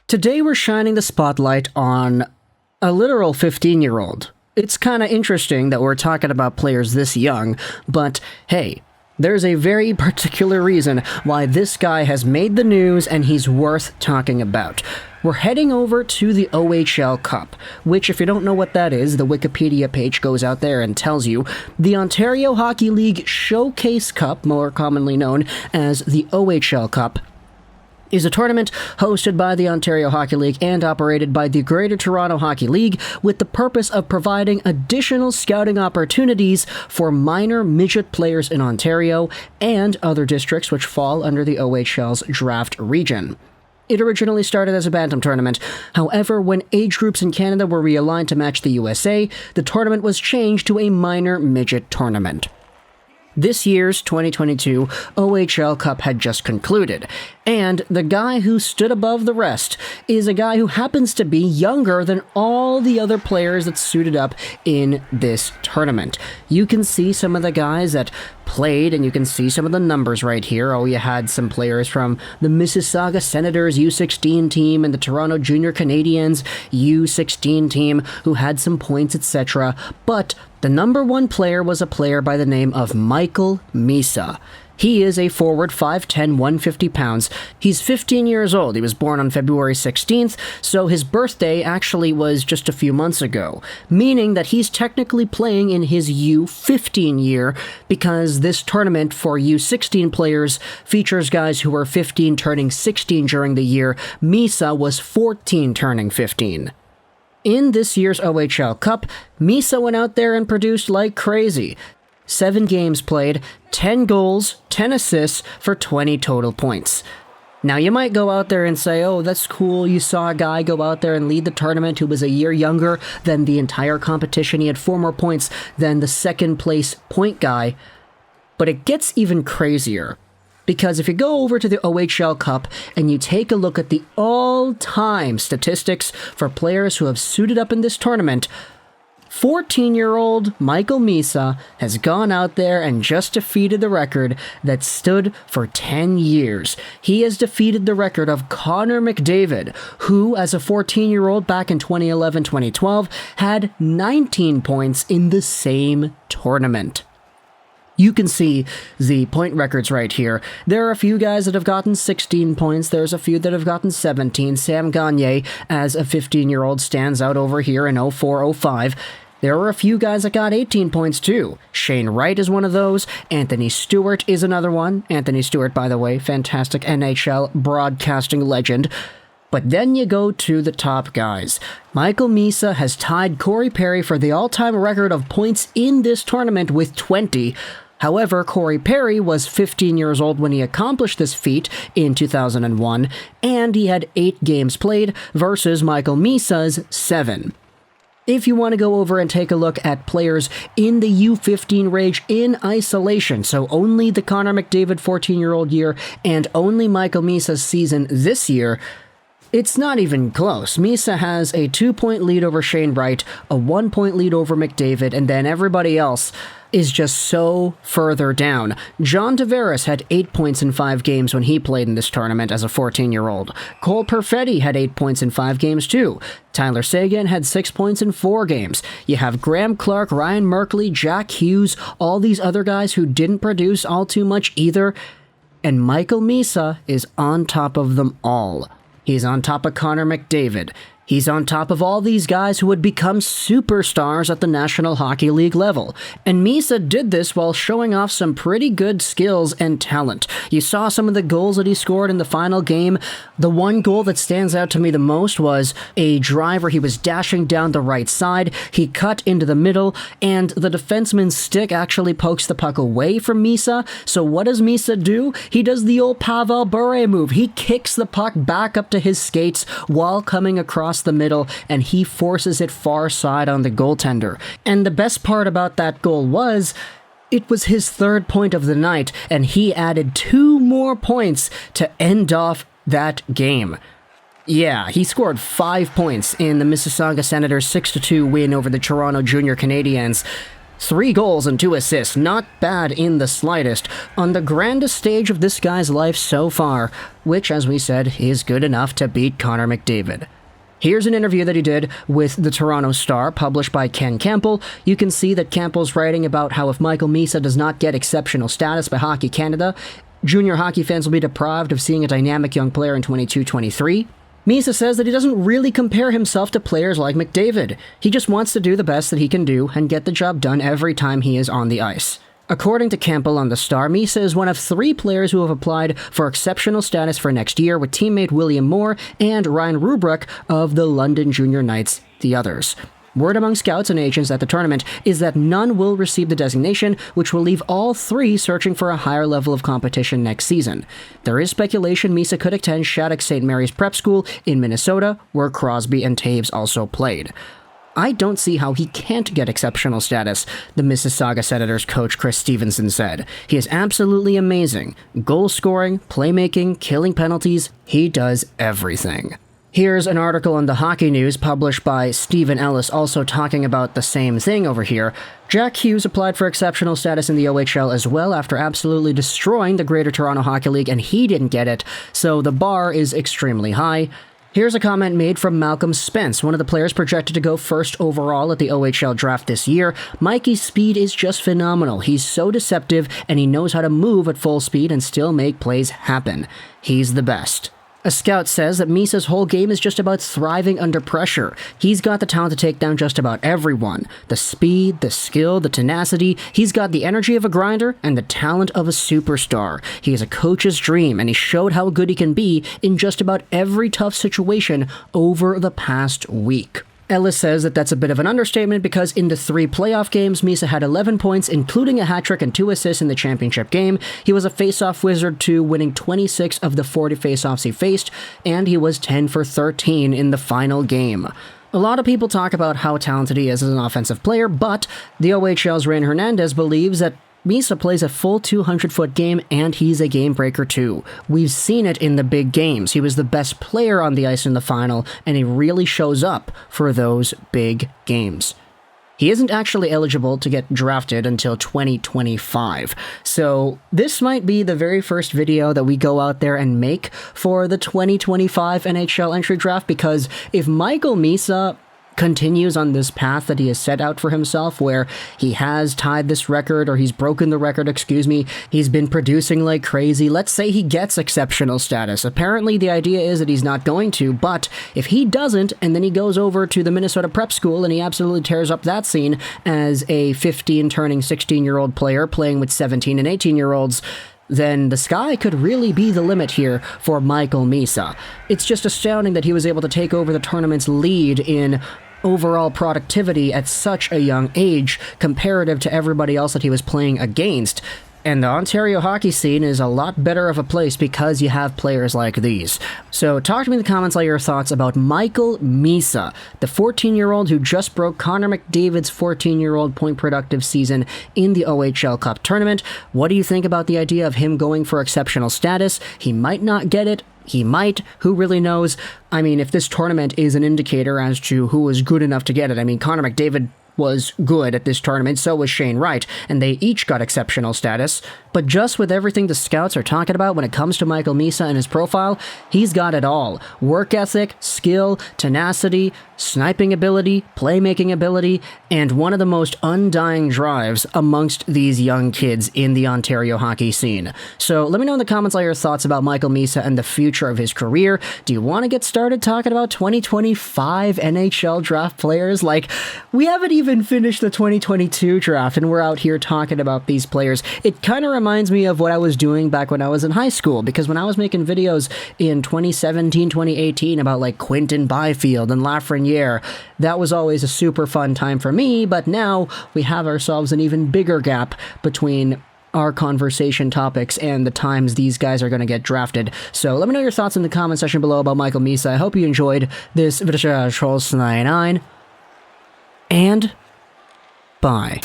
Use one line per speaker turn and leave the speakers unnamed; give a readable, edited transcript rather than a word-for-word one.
Today we're shining the spotlight on a literal 15-year-old. It's kind of interesting that we're talking about players this young, but hey, there's a very particular reason why this guy has made the news and he's worth talking about. We're heading over to the OHL Cup, which, if you don't know what that is, the Wikipedia page goes out there and tells you the Ontario Hockey League Showcase Cup, more commonly known as the OHL Cup, is a tournament hosted by the Ontario Hockey League and operated by the Greater Toronto Hockey League with the purpose of providing additional scouting opportunities for minor midget players in Ontario and other districts which fall under the OHL's draft region. It originally started as a bantam tournament. However, when age groups in Canada were realigned to match the USA, the tournament was changed to a minor midget tournament. This year's 2022 OHL Cup had just concluded, and the guy who stood above the rest is a guy who happens to be younger than all the other players that suited up in this tournament. You can see some of the guys that played, and you can see some of the numbers right here. Oh, you had some players from the Mississauga Senators U16 team and the Toronto Junior Canadiens U16 team who had some points, etc. But the number one player was a player by the name of Michael Misa. He is a forward, 5'10", 150 pounds. He's 15 years old. He was born on February 16th, so his birthday actually was just a few months ago, meaning that he's technically playing in his U15 year because this tournament for U16 players features guys who were 15 turning 16 during the year. Misa was 14 turning 15. In this year's OHL Cup, Misa went out there and produced like crazy. 7 games played, 10 goals, 10 assists for 20 total points. Now you might go out there and say, oh, that's cool, you saw a guy go out there and lead the tournament who was a year younger than the entire competition. He had 4 more points than the second place point guy. But it gets even crazier. Because if you go over to the OHL Cup and you take a look at the all-time statistics for players who have suited up in this tournament, 14-year-old Michael Misa has gone out there and just defeated the record that stood for 10 years. He has defeated the record of Connor McDavid, who, as a 14-year-old back in 2011-2012, had 19 points in the same tournament. You can see the point records right here. There are a few guys that have gotten 16 points. There's a few that have gotten 17. Sam Gagner, as a 15-year-old, stands out over here in 04-05. There are a few guys that got 18 points too. Shane Wright is one of those. Anthony Stewart is another one. Anthony Stewart, by the way, fantastic NHL broadcasting legend. But then you go to the top guys. Michael Misa has tied Corey Perry for the all-time record of points in this tournament with 20. However, Corey Perry was 15 years old when he accomplished this feat in 2001, and he had 8 games played versus Michael Misa's 7. If you want to go over and take a look at players in the U15 range in isolation, so only the Connor McDavid 14-year-old year and only Michael Misa's season this year, it's not even close. Misa has a 2-point lead over Shane Wright, a 1-point lead over McDavid, and then everybody else is just so further down. John Tavares had 8 points in 5 games when he played in this tournament as a 14-year-old. Cole Perfetti had 8 points in 5 games too. Tyler Seguin had 6 points in 4 games. You have Graham Clarke, Ryan Merkley, Jack Hughes, all these other guys who didn't produce all too much either. And Michael Misa is on top of them all. He's on top of Connor McDavid. He's on top of all these guys who would become superstars at the National Hockey League level. And Misa did this while showing off some pretty good skills and talent. You saw some of the goals that he scored in the final game. The one goal that stands out to me the most was a drive where he was dashing down the right side. He cut into the middle, and the defenseman's stick actually pokes the puck away from Misa. So what does Misa do? He does the old Pavel Bure move. He kicks the puck back up to his skates while coming across the middle, and he forces it far side on the goaltender. And the best part about that goal was, it was his 3rd point of the night, and he added 2 more points to end off that game. Yeah, he scored 5 points in the Mississauga Senators 6-2 win over the Toronto Junior Canadiens. 3 goals and 2 assists, not bad in the slightest, on the grandest stage of this guy's life so far, which, as we said, is good enough to beat Connor McDavid. Here's an interview that he did with the Toronto Star, published by Ken Campbell. You can see that Campbell's writing about how if Michael Misa does not get exceptional status by Hockey Canada, junior hockey fans will be deprived of seeing a dynamic young player in 22-23. Misa says that he doesn't really compare himself to players like McDavid. He just wants to do the best that he can do and get the job done every time he is on the ice. According to Campbell on the Star, Misa is one of 3 players who have applied for exceptional status for next year, with teammate William Moore and Ryan Rubrick of the London Junior Knights the others. Word among scouts and agents at the tournament is that none will receive the designation, which will leave all 3 searching for a higher level of competition next season. There is speculation Misa could attend Shattuck St. Mary's Prep School in Minnesota, where Crosby and Taves also played. I don't see how he can't get exceptional status, the Mississauga Senators coach Chris Stevenson said. He is absolutely amazing. Goal scoring, playmaking, killing penalties, he does everything. Here's an article on the Hockey News published by Stephen Ellis also talking about the same thing over here. Jack Hughes applied for exceptional status in the OHL as well after absolutely destroying the Greater Toronto Hockey League, and he didn't get it, so the bar is extremely high. Here's a comment made from Malcolm Spence, one of the players projected to go first overall at the OHL Draft this year. Mikey's speed is just phenomenal. He's so deceptive, and he knows how to move at full speed and still make plays happen. He's the best. A scout says that Misa's whole game is just about thriving under pressure. He's got the talent to take down just about everyone. The speed, the skill, the tenacity. He's got the energy of a grinder and the talent of a superstar. He is a coach's dream, and he showed how good he can be in just about every tough situation over the past week. Ellis says that that's a bit of an understatement because in the 3 playoff games, Misa had 11 points, including a hat-trick and 2 assists in the championship game. He was a face-off wizard too, winning 26 of the 40 face-offs he faced, and he was 10 for 13 in the final game. A lot of people talk about how talented he is as an offensive player, but the OHL's Rain Hernandez believes that Misa plays a full 200-foot game, and he's a game breaker too. We've seen it in the big games. He was the best player on the ice in the final, and he really shows up for those big games. He isn't actually eligible to get drafted until 2025, so this might be the very first video that we go out there and make for the 2025 NHL Entry Draft, because if Michael Misa continues on this path that he has set out for himself, where he has tied this record, or he's broken the record, he's been producing like crazy. Let's say he gets exceptional status. Apparently the idea is that he's not going to, but if he doesn't, and then he goes over to the Minnesota Prep School and he absolutely tears up that scene as a 15 turning 16-year-old player playing with 17 and 18-year-olds, then the sky could really be the limit here for Michael Misa. It's just astounding that he was able to take over the tournament's lead in overall productivity at such a young age, comparative to everybody else that he was playing against. And the Ontario hockey scene is a lot better of a place because you have players like these. So talk to me in the comments all your thoughts about Michael Misa, the 14-year-old who just broke Connor McDavid's 14-year-old point productive season in the OHL Cup tournament. What do you think about the idea of him going for exceptional status? He might not get it. He might. Who really knows? I mean, if this tournament is an indicator as to who is good enough to get it, I mean, Connor McDavid was good at this tournament, so was Shane Wright, and they each got exceptional status. But just with everything the scouts are talking about when it comes to Michael Misa and his profile, he's got it all. Work ethic, skill, tenacity, sniping ability, playmaking ability, and one of the most undying drives amongst these young kids in the Ontario hockey scene. So let me know in the comments all your thoughts about Michael Misa and the future of his career. Do you want to get started talking about 2025 NHL draft players? Like, we haven't even finished the 2022 draft, and we're out here talking about these players. It kind of reminds me of what I was doing back when I was in high school, because when I was making videos in 2017, 2018 about like Quinton Byfield and Lafreniere, that was always a super fun time for me, but now we have ourselves an even bigger gap between our conversation topics and the times these guys are going to get drafted. So let me know your thoughts in the comment section below about Michael Misa. I hope you enjoyed this video, and bye.